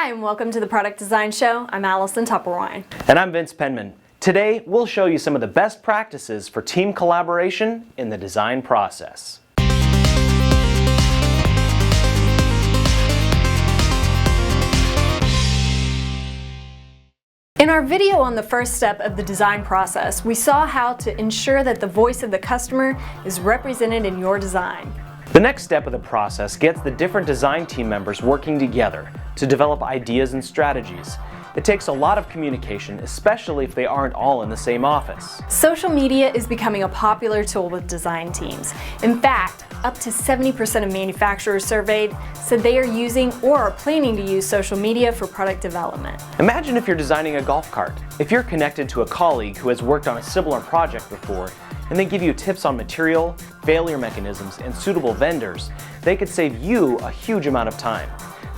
Hi, and welcome to the Product Design Show. I'm Allison Tupperwine. And I'm Vince Penman. Today, we'll show you some of the best practices for team collaboration in the design process. In our video on the first step of the design process, we saw how to ensure that the voice of the customer is represented in your design. The next step of the process gets the different design team members working together to develop ideas and strategies. It takes a lot of communication, especially if they aren't all in the same office. Social media is becoming a popular tool with design teams. In fact, up to 70% of manufacturers surveyed said they are using or are planning to use social media for product development. Imagine if you're designing a golf cart. If you're connected to a colleague who has worked on a similar project before, and they give you tips on material, failure mechanisms, and suitable vendors, they could save you a huge amount of time.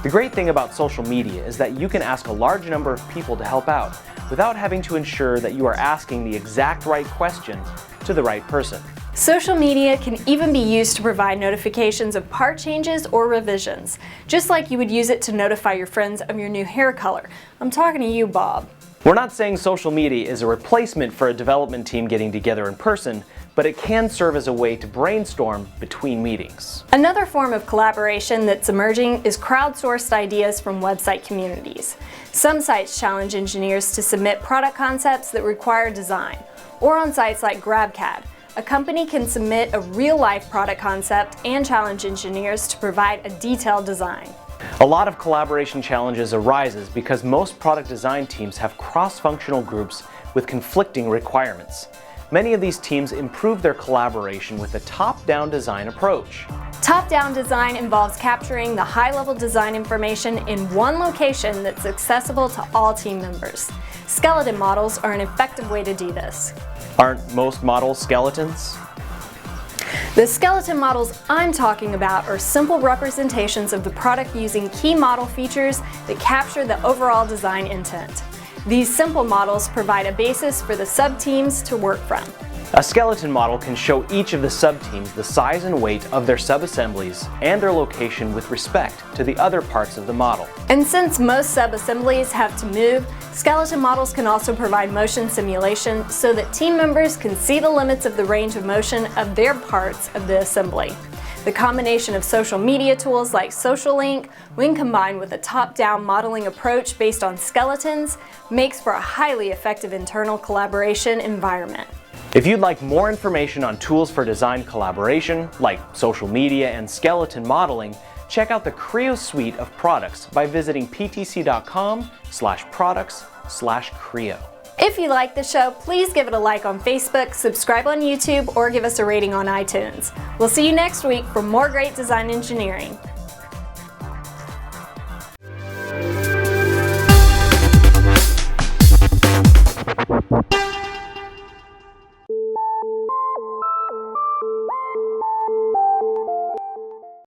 The great thing about social media is that you can ask a large number of people to help out without having to ensure that you are asking the exact right question to the right person. Social media can even be used to provide notifications of part changes or revisions, just like you would use it to notify your friends of your new hair color. I'm talking to you, Bob. We're not saying social media is a replacement for a development team getting together in person, but it can serve as a way to brainstorm between meetings. Another form of collaboration that's emerging is crowdsourced ideas from website communities. Some sites challenge engineers to submit product concepts that require design, or on sites like GrabCAD, a company can submit a real-life product concept and challenge engineers to provide a detailed design. A lot of collaboration challenges arises because most product design teams have cross-functional groups with conflicting requirements. Many of these teams improve their collaboration with a top-down design approach. Top-down design involves capturing the high-level design information in one location that's accessible to all team members. Skeleton models are an effective way to do this. Aren't most models skeletons? The skeleton models I'm talking about are simple representations of the product using key model features that capture the overall design intent. These simple models provide a basis for the sub-teams to work from. A skeleton model can show each of the sub-teams the size and weight of their sub-assemblies and their location with respect to the other parts of the model. And since most sub-assemblies have to move, skeleton models can also provide motion simulation so that team members can see the limits of the range of motion of their parts of the assembly. The combination of social media tools like SocialLink, when combined with a top-down modeling approach based on skeletons, makes for a highly effective internal collaboration environment. If you'd like more information on tools for design collaboration, like social media and skeleton modeling, check out the Creo suite of products by visiting ptc.com/products/Creo. If you like the show, please give it a like on Facebook, subscribe on YouTube, or give us a rating on iTunes. We'll see you next week for more great design engineering.